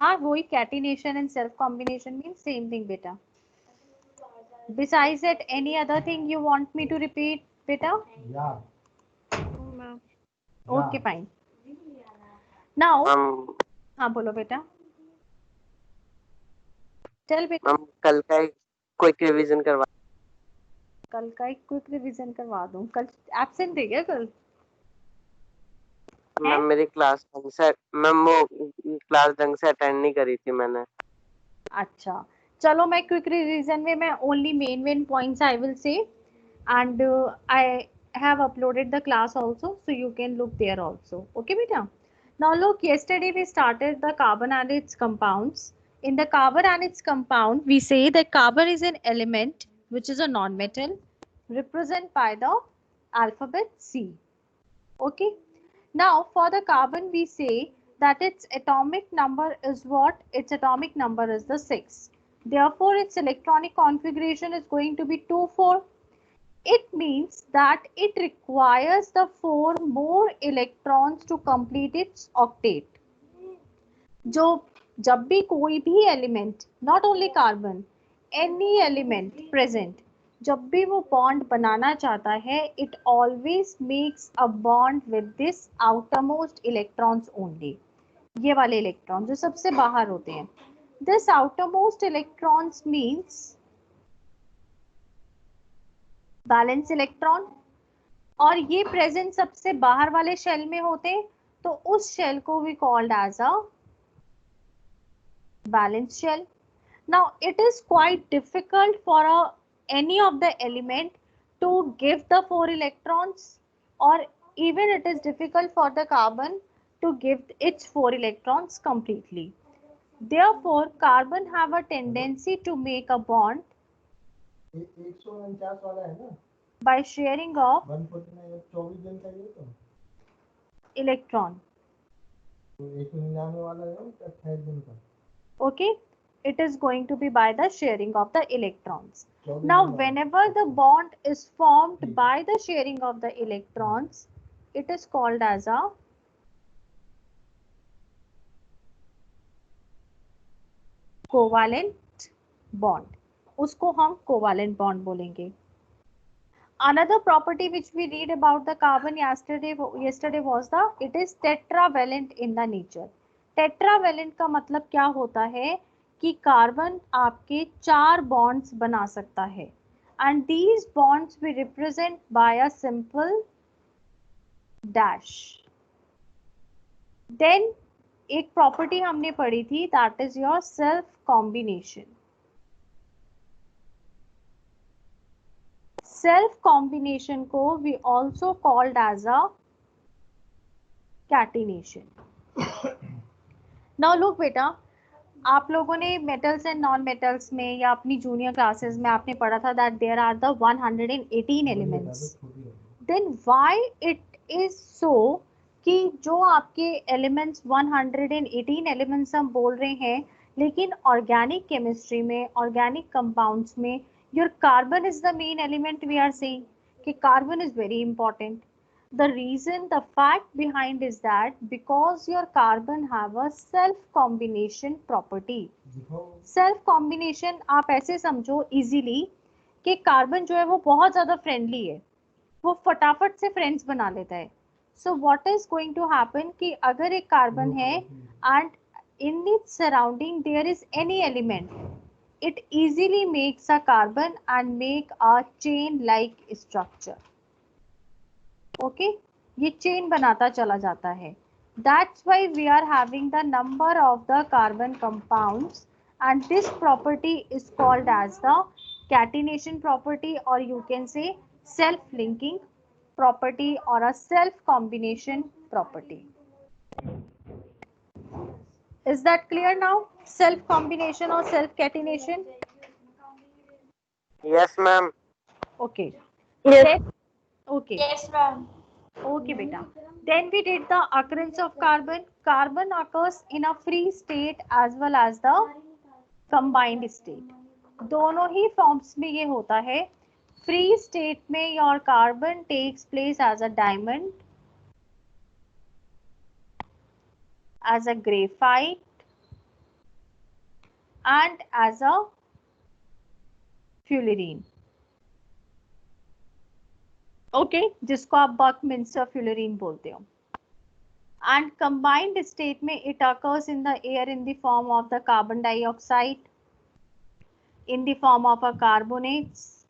हाँ वही catenation and self combination mean same thing बेटा. Besides that, any other thing you want me to repeat, beta? Yeah. Okay, fine. Now, ma'am हाँ बोलो बेटा. Tell बेटा. Ma'am कल का क्विक रिवीजन करवा. कल का एक क्विक रिवीजन करवा दूं. कल एब्सेंट है क्या कल? मैम मेरी क्लास ढंग से मैम वो क्लास ढंग से अटेंड नहीं करी थी मैंने. अच्छा चलो मैं क्विक रिवीजन में मैं only main points I will say and I have uploaded the class also, so you can look there also. Okay beta. Now look, yesterday we started the carbon and its compounds. In the carbon and its compound we say that carbon is an element which is a non-metal represented by the alphabet C. Okay. Now for the carbon we say that its atomic number is what? Its atomic number is the 6. Therefore its electronic configuration is going to be 2 4. It means that it requires the 4 more electrons to complete its octet. जो जब भी कोई भी element, not only carbon, any element present, जब भी वो bond बनाना चाहता है, it always makes a bond with this outermost electrons only. ये वाले इलेक्ट्रॉन जो सबसे बाहर होते हैं. This outermost electrons means balance electron, और ये प्रेजेंट सबसे बाहर वाले शेल में होते, तो उस शेल को we called as a balance shell. Now it is quite difficult for any of the element to give the 4 electrons, or even it is difficult for the carbon to give its 4 electrons completely. Therefore carbon have a tendency to make a bond 149 वाला है ना, by sharing of 149 24 दिन का ये तो electron. 199 वाला है 28 दिन का. Okay, it is going to be by the sharing of the electrons. Now whenever the bond is formed by the sharing of the electrons, it is called as a covalent bond. उसको हम covalent bond बोलेंगे. Another property which we read about the carbon yesterday was the it is tetravalent in the nature. Tetravalent का मतलब क्या होता है कि carbon आपके 4 बॉन्ड्स बना सकता है, and these bonds we represent by a simple dash. Then एक प्रॉपर्टी हमने पढ़ी थी, that is your self combination. Self combination को we also called as a catenation. Now look बेटा, आप लोगों ने मेटल्स एंड नॉन मेटल्स में या अपनी जूनियर क्लासेस में आपने पढ़ा था that there are the 118 elements. Then why it is so कि जो आपके एलिमेंट्स 118 एलिमेंट्स हम बोल रहे हैं, लेकिन ऑर्गेनिक केमिस्ट्री में, ऑर्गेनिक कंपाउंड्स में your carbon is the main element. We are saying कि carbon is very important. The reason, the fact behind is that because your carbon have a self combination property. self combination आप ऐसे समझो easily कि carbon जो है वो बहुत ज्यादा फ्रेंडली है, वो फटाफट से फ्रेंड्स बना लेता है. So what is going to happen कि अगर एक कार्बन है and in its surrounding there is any element, it easily makes a carbon and make a chain like structure. Okay, ये chain बनाता चला जाता है. That's why we are having the number of the carbon compounds, and this property is called as the catenation property, or you can say self linking property or a self combination property. Is that clear now? Self combination or self catenation? Yes ma'am. Okay. Yes. Then, okay. Yes, ma'am. Okay, beta. Then we did the occurrence of carbon. Carbon occurs in a free state as well as the combined state. दोनों ही forms में ये होता है. Free state में your carbon takes place as a diamond, as a graphite, and as a fullerene. Okay, जिसको आप Buckminster fullerene बोलते हो. And combined state में it occurs in the air in the form of the carbon dioxide, in the form of a carbonates.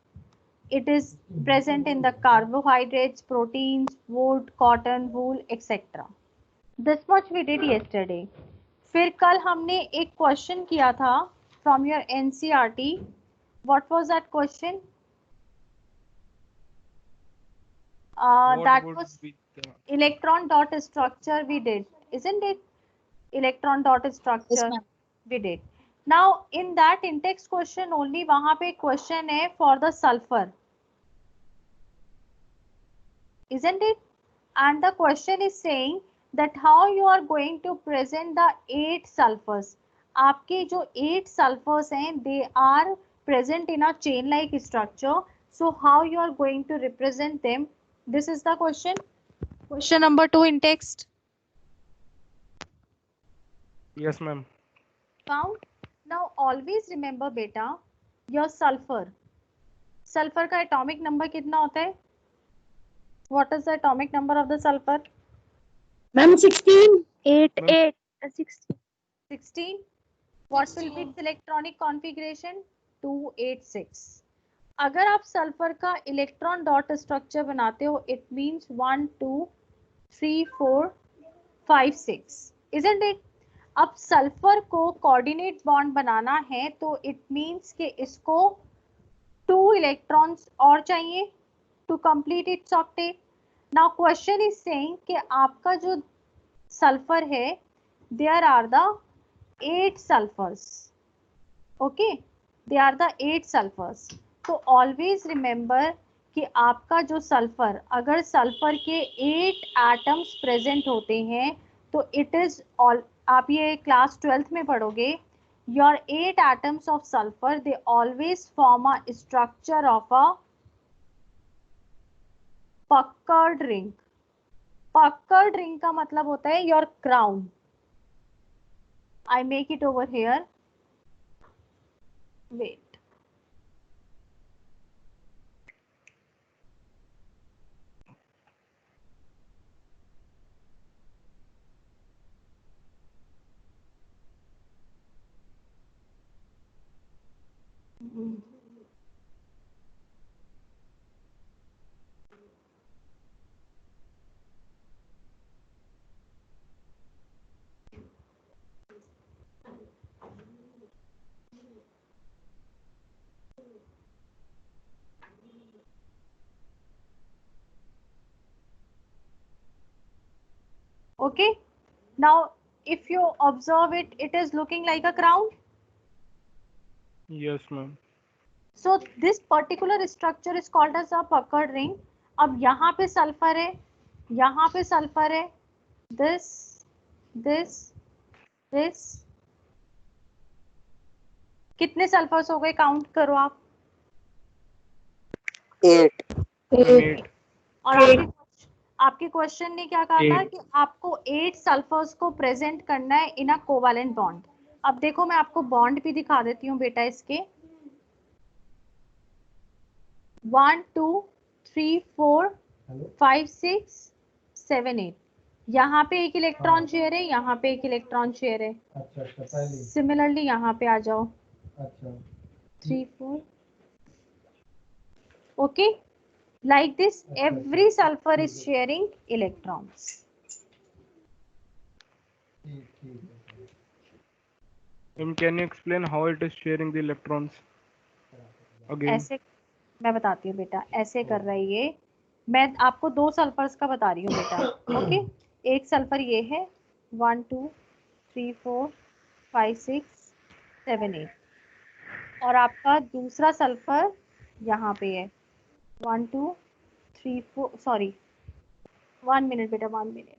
It is present in the carbohydrates, proteins, wood, cotton, wool, etc. This much we did yesterday. फिर कल हमने एक question किया था from your NCERT. What was that question? That was electron dot structure we did, isn't it? Electron dot structure. Yes, we did. Now in that in-text question only वहां पे question है for the sulfur, isn't it? And the question is saying that how you are going to present the 8 sulfurs. आपके जो 8 sulfurs हैं they are present in a chain like structure. So how you are going to represent them? This is the question. Question number 2 in text. Yes, ma'am. Found. Now always remember beta, your sulfur का atomic number कितना होता है? What is the atomic number of the sulfur? Ma'am, 16. 8, Ma'am. 8, 16. 16. What will be its electronic configuration? 286. अगर आप sulphur का electron dot structure बनाते हो it means 1 2 3 4 5 6, isn't it? अब सल्फर को कोऑर्डिनेट बॉन्ड बनाना है तो इट मींस कि इसको 2 इलेक्ट्रॉन्स और चाहिए to complete its octet. Now question is saying कि आपका जो सल्फर है there are the 8 sulphurs. Okay, they are the 8 sulphurs. तो ऑलवेज रिमेंबर कि आपका जो सल्फर, अगर सल्फर के 8 एटम्स प्रेजेंट होते हैं तो इट इज ऑल, आप ये क्लास 12th में पढ़ोगे, your 8 atoms of sulphur they always form a structure of a puckered ring. Puckered ring का मतलब होता है your crown. I make it over here. Wait, okay. Now if you observe it, it is looking like a crown. Yes, ma'am. So this particular structure is called as a puckered ring. अब यहाँ पे sulphur है, यहाँ पे sulphur है, this, this, this. कितने sulphurs हो गए काउंट करो आप. 8. 8. और आपके क्वेश्चन ने क्या कहा था 8. कि आपको 8 सल्फर्स को प्रेजेंट करना है इन अ कोवैलेंट बॉन्ड. अब देखो मैं आपको बॉन्ड भी दिखा देती हूँ बेटा इसके. 1 2 3 4 5 6 7 8. यहाँ पे एक इलेक्ट्रॉन शेयर है, यहाँ पे एक इलेक्ट्रॉन शेयर है. अच्छा अच्छा पहले. सिमिलरली यहाँ पे आ जाओ. अच्छा 3 4. Okay, like this every sulfur is sharing electrons. ठीक ठीक है. Ma'am, can you explain how it is sharing the electrons? Again. ऐसे मैं बताती हूँ बेटा, ऐसे कर रहा है ये. मैं आपको 2 सल्फर्स का बता रही हूँ बेटा. ओके, एक सल्फर ये है 1 2 3 4 5 6 7 8 और आपका दूसरा सल्फर यहाँ पे है 1 2 3 4 सॉरी 1 मिनट बेटा 1 मिनट.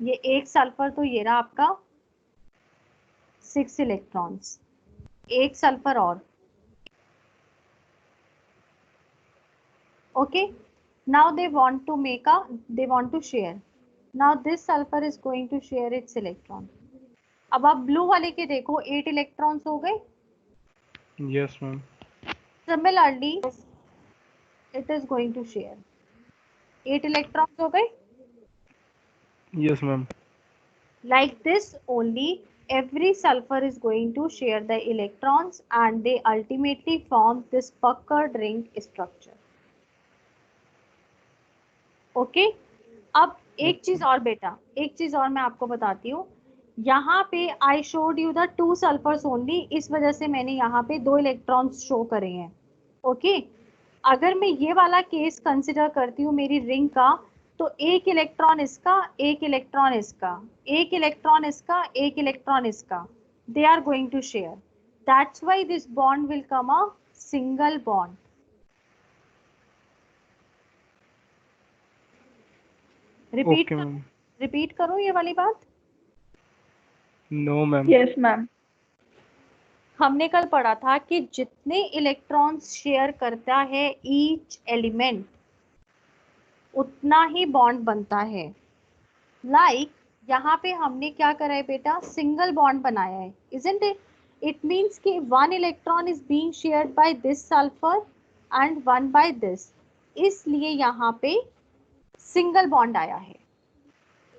ये एक सल्फर तो ये रहा आपका 6 इलेक्ट्रॉन्स. एक सल्फर और. Okay, now they want to make a, they want to share. Now this sulfur is going to share its electron. अब आप ब्लू वाले के देखो 8 इलेक्ट्रॉन्स हो गए. Yes, ma'am. Similarly, it is going to share 8 electrons हो गए. Yes, ma'am. Like this only, every sulfur is going to share the electrons and they ultimately form this puckered ring structure. Okay? अब एक चीज और बेटा, एक चीज और मैं आपको बताती हूँ. यहाँ पे I showed you the 2 sulphurs only, इस वजह से मैंने यहाँ पे 2 इलेक्ट्रॉन्स शो करे हैं. ओके? अगर मैं ये वाला केस कंसिडर करती हूँ मेरी रिंग का, तो एक इलेक्ट्रॉन इसका, एक इलेक्ट्रॉन इसका, एक इलेक्ट्रॉन इसका, एक इलेक्ट्रॉन इसका, they are going to share. That's why this bond will come a single bond. Okay, ma'am. Repeat करूं ये वाली बात? No, ma'am. Yes, ma'am. हमने कल पढ़ा था कि जितने इलेक्ट्रॉन्स शेयर करता है ईच एलिमेंट, उतना ही बॉन्ड बनता है. लाइक यहाँ पे हमने क्या करा है बेटा, सिंगल बॉन्ड बनाया है, isn't it? It means कि one electron is being shared by this sulfur and one by this. इसलिए यहाँ पे सिंगल बॉन्ड आया है.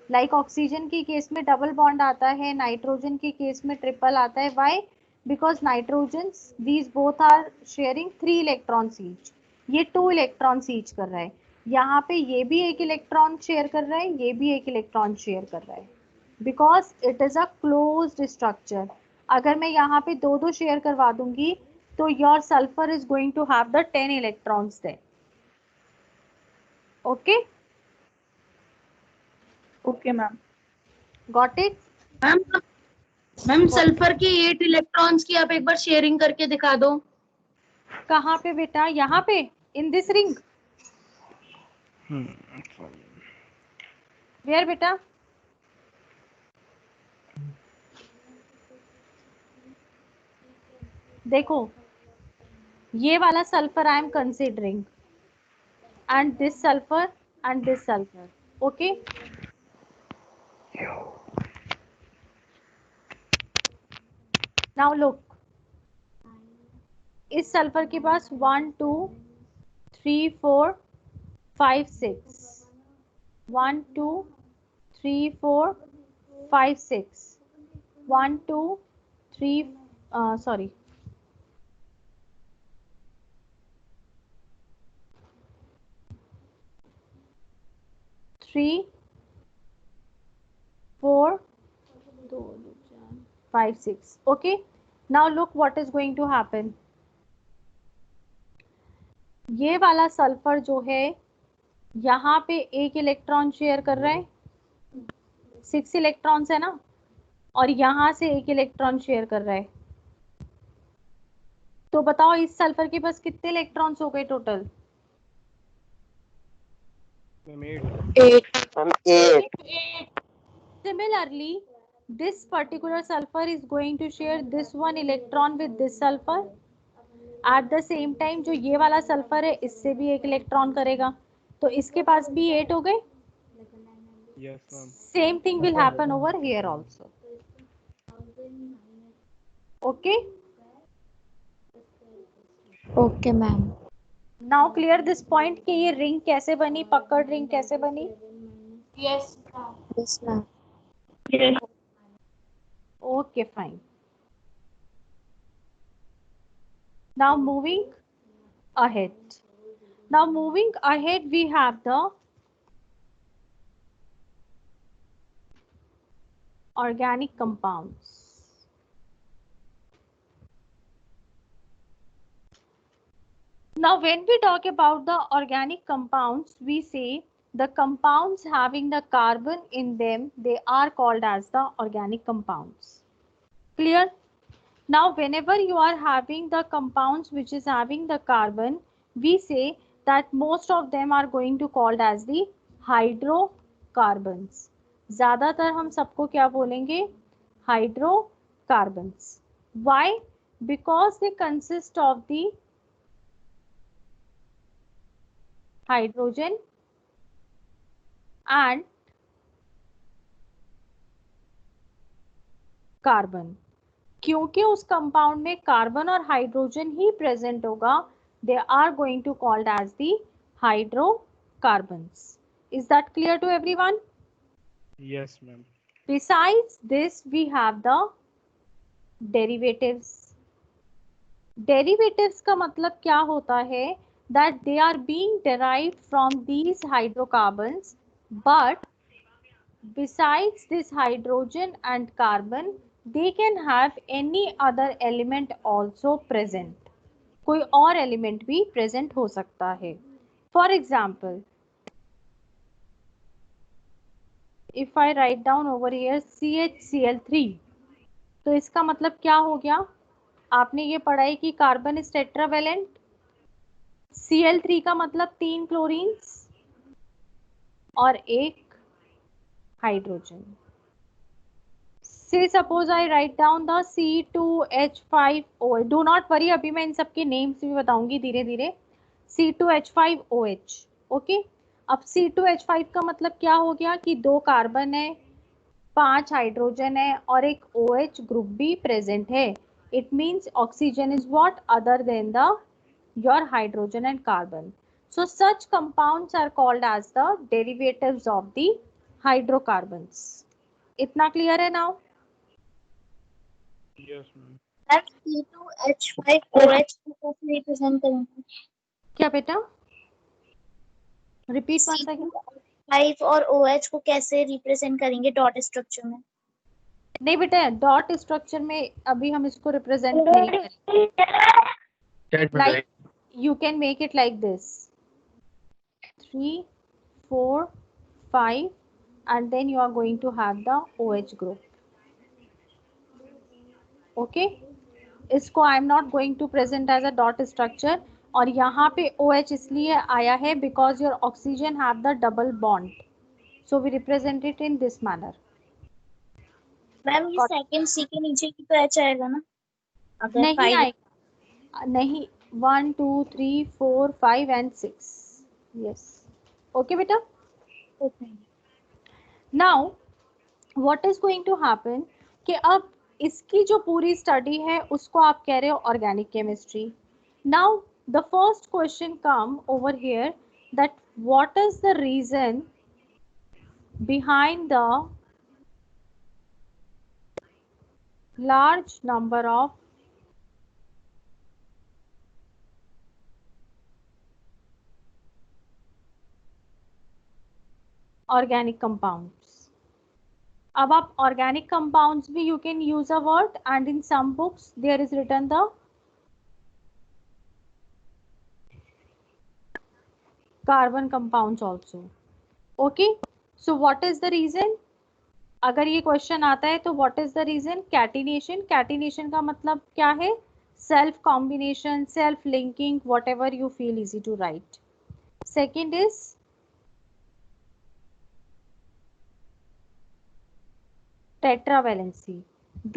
लाइक ऑक्सीजन के केस में डबल बॉन्ड आता है, नाइट्रोजन के केस में ट्रिपल आता है. Why? Because nitrogen, these both are sharing 3 electrons each. ये 2 इलेक्ट्रॉन्स ईच कर रहा है. यहाँ पे ये भी एक इलेक्ट्रॉन शेयर कर रहा है, ये भी एक इलेक्ट्रॉन शेयर कर रहा है, because it is a closed structure. अगर मैं यहाँ पे 2-2 शेयर करवा दूंगी तो your sulphur is going to have the 10 electrons there. Okay? Okay, ma'am. Got it? Ma'am sulphur के 8 इलेक्ट्रॉन्स की आप एक बार शेयरिंग करके दिखा दो. कहाँ पे बेटा? यहाँ पे in this ring. Sorry. Where बेटा? देखो ये वाला sulphur I am considering and this sulphur and this sulphur. Okay? Now look, इस सल्फर के पास 1 2 3 4 5 6, 1 2 3 4 5 6, 1 2 3 sorry, three, 4, 5 6. Okay, now look what is going to happen. ये वाला सल्फर जो है यहाँ पे एक इलेक्ट्रॉन शेयर कर रहा है, 6 इलेक्ट्रॉन्स है ना, और यहाँ से एक इलेक्ट्रॉन शेयर कर रहा है. तो बताओ इस सल्फर के पास कितने इलेक्ट्रॉन्स हो गए total? Ma'am, 8. Similarly, this particular sulfur is going to share this one electron with this sulfur. At the same time जो ये वाला सल्फर है इससे भी एक इलेक्ट्रॉन करेगा, तो इसके पास भी 8 हो गए. Yes, ma'am. Same thing will happen over here also. Okay? Okay, ma'am. Now clear this point कि ये रिंग कैसे बनी, पकड़ रिंग कैसे बनी? Yes, ma'am. Yes. Okay, fine. Now moving ahead. Now moving ahead, we have the organic compounds. Now when we talk about the organic compounds, we say the compounds having the carbon in them, they are called as the organic compounds. Clear? Now whenever you are having the compounds which is having the carbon, we say that most of them are going to called as the hydrocarbons. ज़्यादातर हम सबको क्या बोलेंगे? Hydrocarbons. Why? Because they consist of the hydrogen and carbon, क्योंकि उस compound में carbon और hydrogen ही प्रेजेंट होगा, they are going to called as the hydrocarbons. Is that clear to everyone? Yes, ma'am. Besides this, we have the derivatives. Derivatives का मतलब क्या होता है? That they are being derived from these hydrocarbons, but besides this hydrogen and carbon, they can have any other element also present. कोई और element भी present हो सकता है. For example, if I write down over here CHCl3, तो इसका मतलब क्या हो गया? आपने ये पढ़ा है कि कार्बन इज टेट्रावेलेंट, Cl3 का मतलब 3 क्लोरीन्स और एक हाइड्रोजन. से suppose I write down the C2H5OH. Do not worry, अभी मैं इन सबके नेम्स भी बताऊंगी धीरे धीरे. C2H5OH. ओके, अब C2H5 का मतलब क्या हो गया कि 2 कार्बन है, 5 हाइड्रोजन है और एक OH ग्रुप भी प्रेजेंट है. It means oxygen is what other than the your hydrogen and carbon. So such compounds are called as the derivatives of the hydrocarbons. इतना क्लियर है now? Yes, ma'am. C2H5OH को कैसे represent करेंगे? क्या बेटा? Repeat one second. C2H5 और OH को कैसे रिप्रेजेंट करेंगे डॉट स्ट्रक्चर में? नहीं बेटा, डॉट स्ट्रक्चर में अभी हम इसको रिप्रेजेंट नहीं करेंगे. Like you can make it like this: 3, 4, 5, and then you are going to have the OH group. Okay, इसको I am not going to present as a dot structure. और यहाँ पे OH इसलिए आया है because your oxygen have the double bond, so we represent it in this manner. Ma'am ये second सी के नीचे की तो H आएगा ना? अगर नहीं 5 आएगा, नहीं. 1, 2, 3, 4, 5 and 6. Yes. Okay बेटा. Okay. Now what is going to happen कि अब इसकी जो पूरी स्टडी है उसको आप कह रहे हो organic chemistry. Now the first question come over here that what is the reason behind the large number of organic compounds. अब आप organic compounds भी you can use a word, and in some books there is written the carbon compounds also. Okay, so what is the reason? अगर ये question आता है तो what is the reason? Catenation. Catenation का मतलब क्या है? Self combination, self linking, whatever you feel easy to write. Second is tetravalency.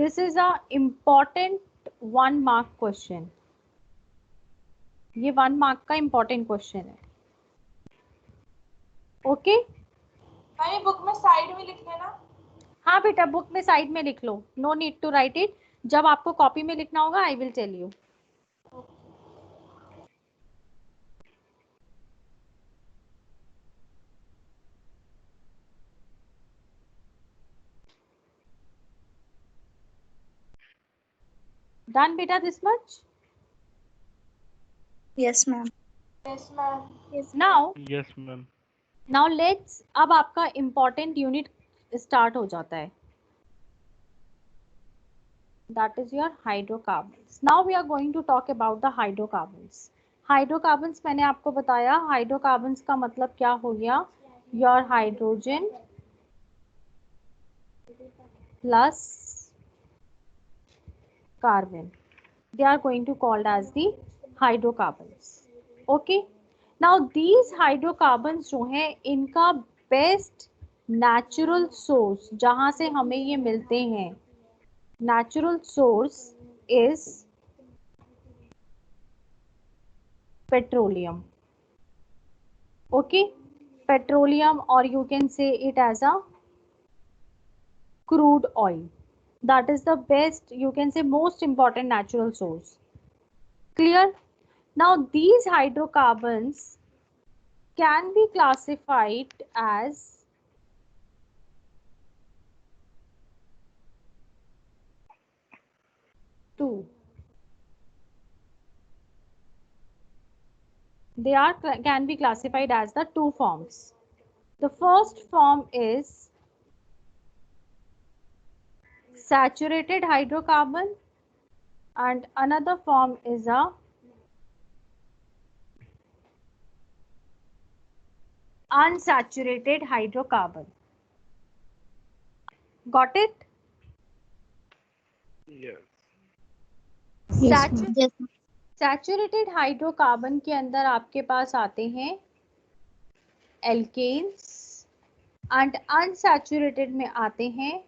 This is a important 1 mark question. ये 1 mark का important question है. ओके, मैंने बुक में साइड में लिख लेना. हाँ बेटा, बुक में साइड में लिख लो. No need to write it. जब आपको कॉपी में लिखना होगा I will tell you. Done बेटा, this much. Yes ma'am. Yes ma'am. Now Yes, ma'am. Now let's, अब आपका इम्पोर्टेंट यूनिट स्टार्ट हो जाता है. That is your hydrocarbons. Now we are going to talk about the hydrocarbons. Hydrocarbons मैंने आपको बताया, hydrocarbons का मतलब क्या हो गया? Your hydrogen plus carbon, they are going to called as the hydrocarbons. Okay, now these hydrocarbons जो हैं इनका बेस्ट नेचुरल सोर्स जहां से हमें ये मिलते हैं, natural source is petroleum. Okay, petroleum, और you can say it as a crude oil. That is the best, you can say most important natural source. Clear? Now these hydrocarbons can be classified as two. They are can be classified as the two forms. The first form is saturated hydrocarbon and another form is a unsaturated hydrocarbon. Got it? Yes. Saturated hydrocarbon के अंदर आपके पास आते हैं alkanes and unsaturated में आते हैं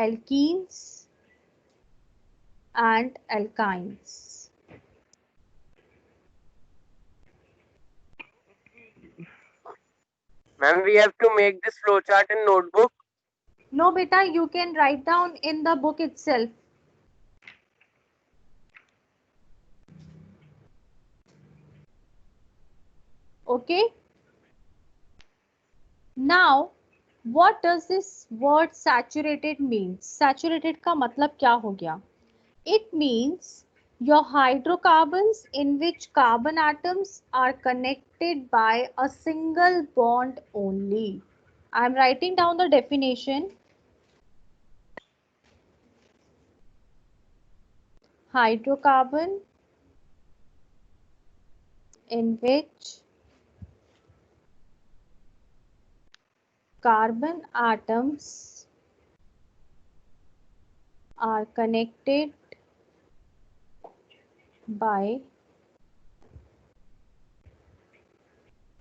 alkenes and alkynes. Ma'am, we have to make this flowchart in notebook. No beta, you can write down in the book itself. Okay. Now, what does this word saturated mean? Saturated का मतलब क्या हो गया? It means your hydrocarbons in which carbon atoms are connected by a single bond only. I am writing down the definition. Hydrocarbon in which carbon atoms are connected by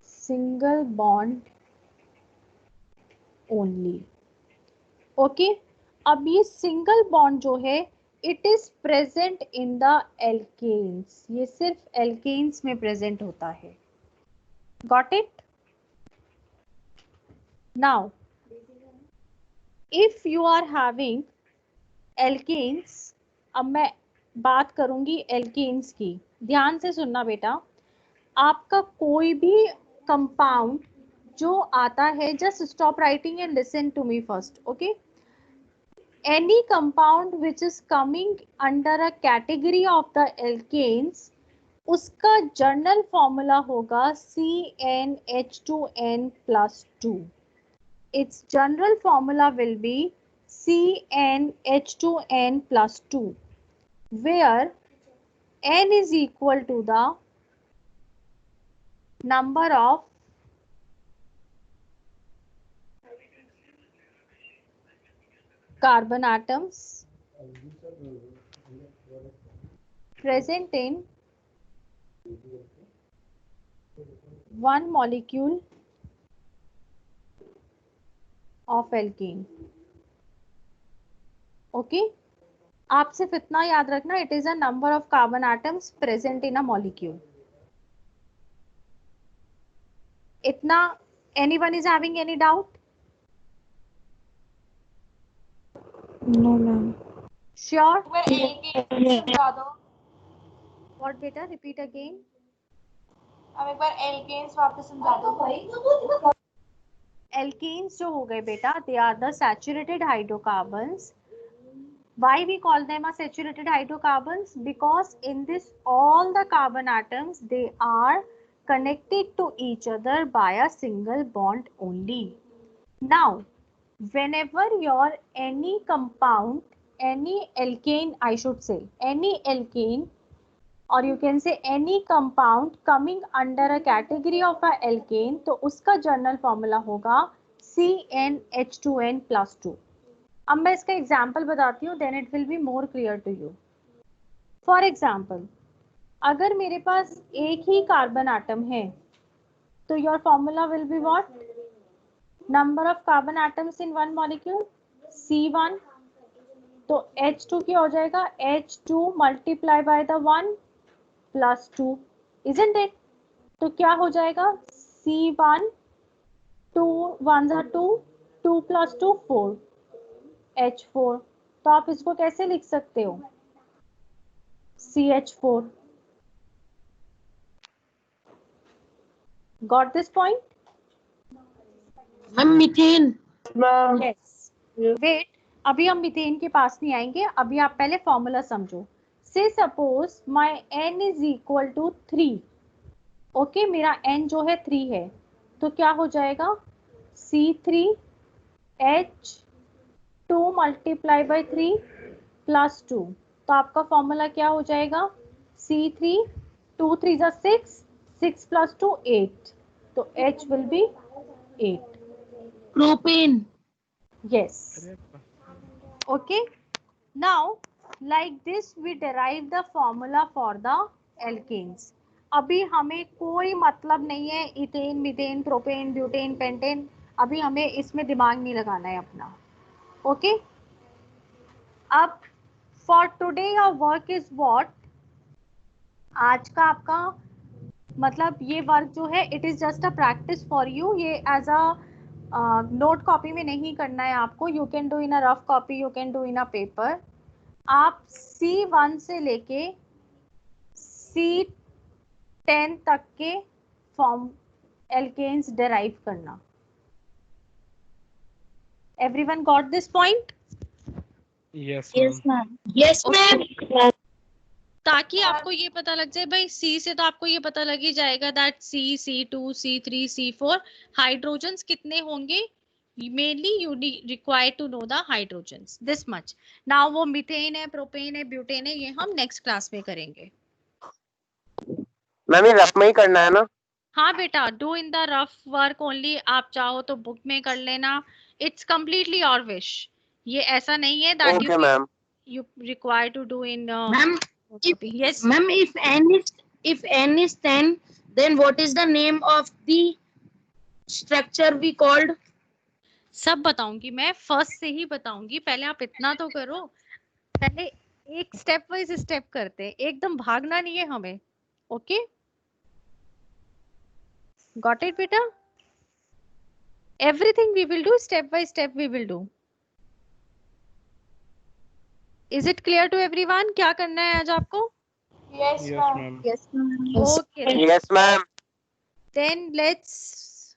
single bond only. Okay. अब ये single bond जो है it is present in the alkanes. ये सिर्फ alkanes में present होता है. Got it? Now if you are having alkanes, अब मैं बात करूंगी एल्केन्स की. ध्यान से सुनना बेटा. आपका कोई भी कंपाउंड जो आता है, just stop writing and listen to me first. Okay. Any compound which is coming under a category of the alkanes, उसका जनरल फॉर्मूला होगा CnH2n plus 2. Its general formula will be CnH2n plus 2, where n is equal to the number of carbon atoms present in one molecule of alkane. Okay. आप सिर्फ इतना याद रखना, it is a number of carbon atoms present in a molecule. इतना. Anyone is having any doubt? No, ma'am. Sure. मैं alkene समझा दो. What बेटा? Repeat again. अब एक बार एल्केन्स वापस समझा दो. Alkenes जो हो गए बेटा, they are the saturated hydrocarbons. Why we call them a saturated hydrocarbons? Because in this all the carbon atoms, they are connected to each other by a single bond only. Now, whenever your any compound, any alkane, I should say, any alkane, or you can say any compound coming under a category of a alkane, तो उसका general formula होगा CnH2n plus 2. अब मैं इसका example बताती हूँ, then it will be more clear to you. For example, अगर मेरे पास एक ही कार्बन आटम है तो your formula will be what? Number of carbon atoms in one molecule C1, तो H2 क्या हो जाएगा? H2 multiply by the 1 plus 2, isn't it? तो क्या हो जाएगा? C1, 2 1 2, 2 plus 2 4. H4, तो आप इसको कैसे लिख सकते हो? CH4. Got this point? Ma'am methane. Yes. Wait, अभी हम मीथेन के पास नहीं आएंगे, अभी आप पहले फॉर्मूला समझो. Say suppose my n is equal to 3. Okay, मेरा n जो है 3 है, तो क्या हो जाएगा? C3H2 multiply by 3 plus 2. तो आपका फॉर्मूला क्या हो जाएगा? C3, 2 3 जा 6, 6 प्लस 2 8. तो H will be 8. Propane. Yes. Okay. Now, like this, we derive the formula for the alkanes. अभी हमें कोई मतलब नहीं है ethane, methane, propane, butane, pentane. अभी हमें इसमें दिमाग नहीं लगाना है अपना. ओके. अब for today your work is what? आज का आपका मतलब ये वर्क जो है, it is just a practice for you. ये एज अ नोट कॉपी में नहीं करना है आपको. You can do in a rough copy, you can do in a paper. आप C1 से लेके C10 तक के फॉर्म एल्केन्स डेराइव करना. Everyone got this point? Yes, Yes, ma'am. ma'am. Yes ma'am. ताकि आपको ये पता लग जाए भाई, C से तो आपको ये पता लग ही जाएगा that C, C2, C3, C4 hydrogens कितने होंगे. Mainly you require to know the hydrogens. This much. Now वो मीथेन है, प्रोपेन है, ब्यूटेन है, ये हम नेक्स्ट क्लास में करेंगे. मैम ये रफ में ही करना है ना? हाँ बेटा, do in the rough work only. आप चाहो तो बुक में कर लेना. It's completely your wish. ये ऐसा नहीं है that okay ma'am. you require to do in ma'am yes. Ma'am if n is 10, then what is the name of the structure we called? सब बताऊंगी मैं, फर्स्ट से ही बताऊंगी. पहले आप इतना तो करो. पहले एक स्टेप वाइज स्टेप करते हैं, एकदम भागना नहीं है हमें. ओके, गॉट इट बेटा? Everything we will do step by step. We will do. Is it clear to everyone? क्या करना है आज आपको? Yes, Yes, ma'am. ma'am. Yes, ma'am. Okay, yes ma'am. then let's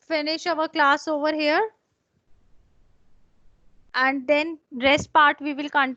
finish our class over here, and then rest part we will continue